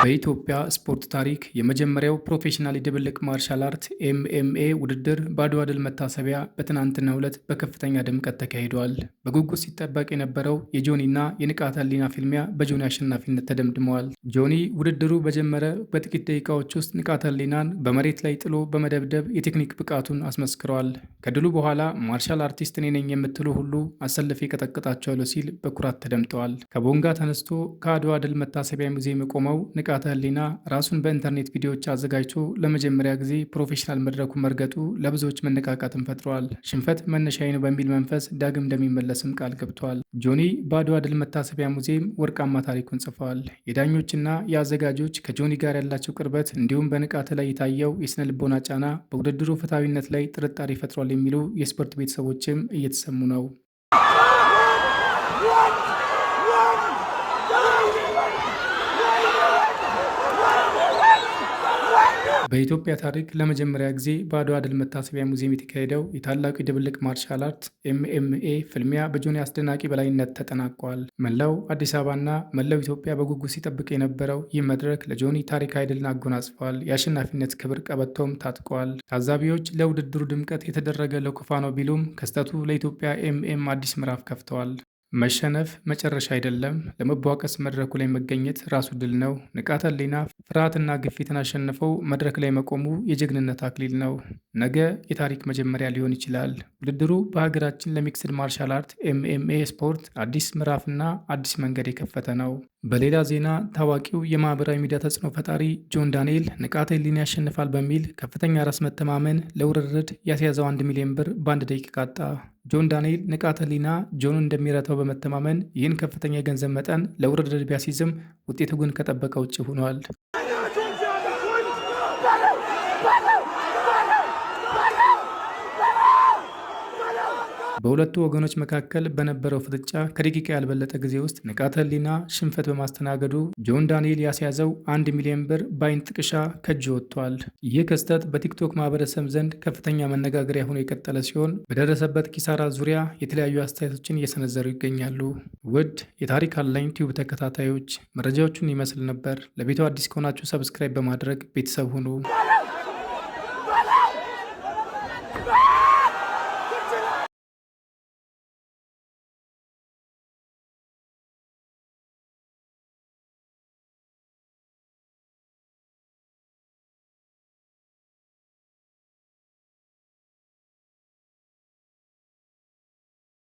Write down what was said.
በኢትዮጵያ ስፖርት ታሪክ የመጀመሪያው ፕሮፌሽናል የድብልቅ ማርሻል አርት (ኤምኤምኤ) ውድድር በአድዋ ድል መታሰቢያ በትናንትናው ዕለት በከፍተኛ ድምቀት ተካሂዷል። በጉጉት ሲጠበቅ የነበረው የጆኒና የንቃተ ህሊና ፍልሚያ በጆኒ አሸናፊነት ተደምድመዋል። ጆኒ ውድድሩ በጀመረ በጥቂት ደቂቃዎች ውስጥ ንቃተ ህሊናን በመሬት ላይ ጥሎ በመደብደብ የቴክኒክ ብቃቱን አስመስክረዋል። ከድሉ በኋላ ማርሻል አርቲስት እኔ ነኝ የምትሉ ሁሉ አሰልፌ እቀጠቅጣቸዋለሁ ሲል በኩራት ተደምጠዋል። ከቦንጋ ተነስቶ ከአድዋ ድል መታሰቢያ ሙዚየም የቆመው ንቃተ ህሊና ራሱን በኢንተርኔት ቪዲዮዎች አዘጋጅቶ ለመጀመሪያ ጊዜ ፕሮፌሽናል መድረኩ መርገጡ ለብዙዎች መነቃቃትን ፈጥሯል። ሽንፈት መነሻዬ ነው በሚል መንፈስ ዳግም እንደሚመለስም ቃል ገብቷል። ጆኒ በአድዋ ድል መታሰቢያ ሙዚየም ወርቃማ ታሪኩን ጽፏል። የዳኞችና የአዘጋጆች ከጆኒ ጋር ያላቸው ቅርበት እንዲሁም በንቃተ ላይ የታየው የስነ ልቦና ጫና በውድድሩ ፍትሐዊነት ላይ ጥርጣሬ ፈጥሯል የሚሉ የስፖርት ቤተሰቦችም እየተሰሙ ነው። በኢትዮጵያ ታሪክ ለመጀመሪያ ጊዜ በአድዋ ድል መታሰቢያ ሙዚየም የተካሄደው የታላቁ የድብልቅ ማርሻል አርት (ኤምኤምኤ) ፍልሚያ በጆኒ አስደናቂ በላይነት ተጠናቋል። መላው አዲስ አበባና መላው ኢትዮጵያ በጉጉት ሲጠብቅ የነበረው ይህ መድረክ ለጆኒ ታሪካዊ ድልን አጎናጽፏል። የአሸናፊነት ክብር ቀበቶም ታጥቋል። ታዛቢዎች ለውድድሩ ድምቀት የተደረገ ለኩፋ ነው ቢሉም ክስተቱ ለኢትዮጵያ ኤምኤም አዲስ ምዕራፍ ከፍተዋል። መሸነፍ መጨረሻ አይደለም። ለመቧቀስ መድረኩ ላይ መገኘት ራሱ ድል ነው። ንቃተ ህሊና ፍርሃትና ግፊትን አሸንፈው መድረክ ላይ መቆሙ የጀግንነት አክሊል ነው። ነገ የታሪክ መጀመሪያ ሊሆን ይችላል። ውድድሩ በሀገራችን ለሚክስድ ማርሻል አርት (ኤምኤምኤ) ስፖርት አዲስ ምዕራፍና አዲስ መንገድ የከፈተ ነው። በሌላ ዜና ታዋቂው የማህበራዊ ሚዲያ ተጽዕኖ ፈጣሪ ጆን ዳንኤል ንቃተ ህሊና ያሸንፋል በሚል ከፍተኛ ራስ መተማመን ለውርርድ ያስያዘው 1 ሚሊዮን ብር በአንድ ደቂቃ አጣ። ጆን ዳንኤል ንቃተ ህሊና ጆኑን እንደሚረታው በመተማመን ይህን ከፍተኛ የገንዘብ መጠን ለውርርድ ቢያስይዝም ውጤቱ ግን ከጠበቀ ውጭ ሆኗል። በሁለቱ ወገኖች መካከል በነበረው ፍጥጫ ከደቂቃ ያልበለጠ ጊዜ ውስጥ ንቃተ ህሊና ሽንፈት በማስተናገዱ ጆን ዳንኤል ያስያዘው 1 ሚሊዮን ብር በአይን ጥቅሻ ከእጅ ወጥቷል። ይህ ክስተት በቲክቶክ ማህበረሰብ ዘንድ ከፍተኛ መነጋገሪያ ሆኖ የቀጠለ ሲሆን በደረሰበት ኪሳራ ዙሪያ የተለያዩ አስተያየቶችን እየሰነዘሩ ይገኛሉ። ውድ የታሪክ አለኝ ቲዩብ ተከታታዮች መረጃዎቹን ይመስል ነበር። ለቤቱ አዲስ ከሆናችሁ ሰብስክራይብ በማድረግ ቤተሰብ ሁኑ።